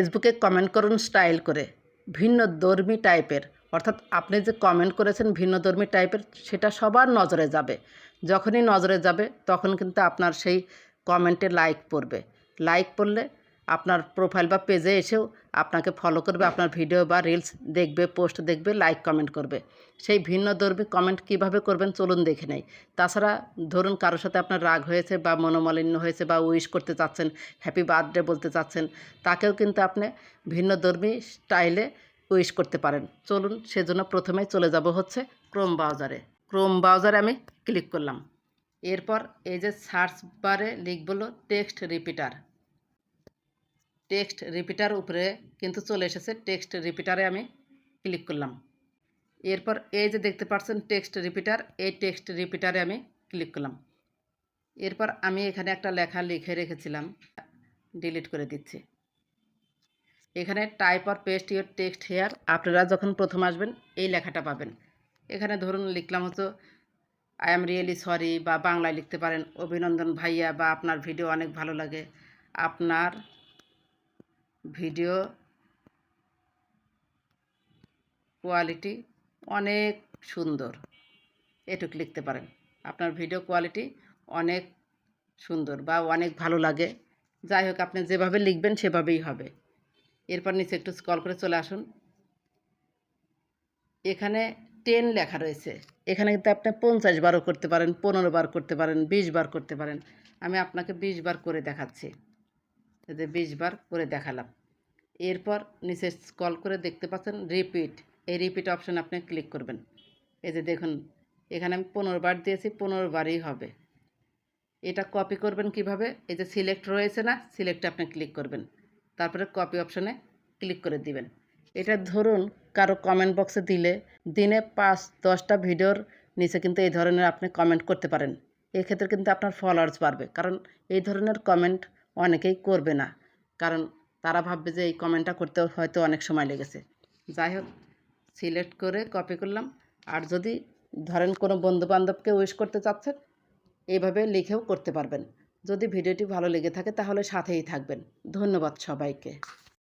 ফেসবুকে কমেন্ট করুন স্টাইল করে, ভিন্নধর্মী টাইপের, অর্থাৎ আপনি যে কমেন্ট করেছেন ভিন্নধর্মী টাইপের সেটা সবার নজরে যাবে। যখনই নজরে যাবে তখন কিন্তু আপনার সেই কমেন্টে লাইক পড়বে। লাইক পড়লে আপনার প্রোফাইল বা পেজে এসেও আপনাকে ফলো করবে, আপনার ভিডিও বা রিলস দেখবে, পোস্ট দেখবে, লাইক কমেন্ট করবে। সেই ভিন্নধর্মী কমেন্ট কিভাবে করবেন চলুন দেখে নেই। তাছাড়া ধরুন কারোর সাথে আপনার রাগ হয়েছে বা মনোমালিন্য হয়েছে বা উইশ করতে চাচ্ছেন, হ্যাপি বার্থডে বলতে চাচ্ছেন, তাকেও কিন্তু আপনি ভিন্নধর্মী স্টাইলে উইশ করতে পারেন। চলুন সেজন্য প্রথমেই চলে যাব হচ্ছে ক্রোম ব্রাউজারে। ক্রোম ব্রাউজারে আমি ক্লিক করলাম। এরপর এই যে সার্চ বারে লিখব হলো টেক্সট রিপিটার। টেক্সট রিপিটার উপরে কিন্তু চলে এসেছে, টেক্সট রিপিটারে আমি ক্লিক করলাম। এরপর এই যে দেখতে পাচ্ছেন টেক্সট রিপিটার, এই টেক্সট রিপিটারে আমি ক্লিক করলাম। এরপর আমি এখানে একটা লেখা লিখে রেখেছিলাম, ডিলিট করে দিচ্ছি। এখানে type or paste your text here, আপনারা যখন প্রথম আসবেন এই লেখাটা পাবেন। এখানে ধরুন লিখলাম হচ্ছে আই এম রিয়েলি সরি, বা বাংলায় লিখতে পারেন অভিনন্দন ভাইয়া, বা আপনার ভিডিও অনেক ভালো লাগে, আপনার ভিডিও কোয়ালিটি অনেক সুন্দর, এটুকু লিখতে পারেন। আপনার ভিডিও কোয়ালিটি অনেক সুন্দর বা অনেক ভালো লাগে, যাই হোক আপনি যেভাবে লিখবেন সেভাবেই হবে। এরপর নিচে একটু স্ক্রল করে চলে আসুন। এখানে 10 লেখা রয়েছে, এখানে কিন্তু আপনি 50 বারও করতে পারেন, 15 বার করতে পারেন, 20 বার করতে পারেন। আমি আপনাকে 20 বার করে দেখাচ্ছি, এই যে 20 বার করে দেখালাম। এরপর নিচে স্ক্রল করে দেখতে পাচ্ছেন রিপিট, এই রিপিট অপশানে আপনি ক্লিক করবেন। এই যে দেখুন এখানে আমি 15 বার দিয়েছি, 15 বারই হবে। এটা কপি করবেন কিভাবে, এই যে সিলেক্ট রয়েছে না, সিলেক্টে আপনি ক্লিক করবেন, তারপরে কপি অপশানে ক্লিক করে দিবেন। এটা ধরুন কারো কমেন্ট বক্সে দিলে দিনে 5-10টা ভিডিওর নিচে কিন্তু এই ধরনের আপনি কমেন্ট করতে পারেন। এক্ষেত্রে কিন্তু আপনার ফলোয়ার্স বাড়বে, কারণ এই ধরনের কমেন্ট অনেকেই করবে না, কারণ তারা ভাববে যে এই কমেন্টটা করতে হয়তো অনেক সময় লেগেছে। যাই হোক সিলেক্ট করে কপি করলাম। আর যদি ধরেন কোনো বন্ধুবান্ধবকে উইশ করতে চাচ্ছেন, এইভাবে লিখেও করতে পারবেন। যদি ভিডিওটি ভালো লেগে থাকে তাহলে সাথেই থাকবেন। ধন্যবাদ সবাইকে।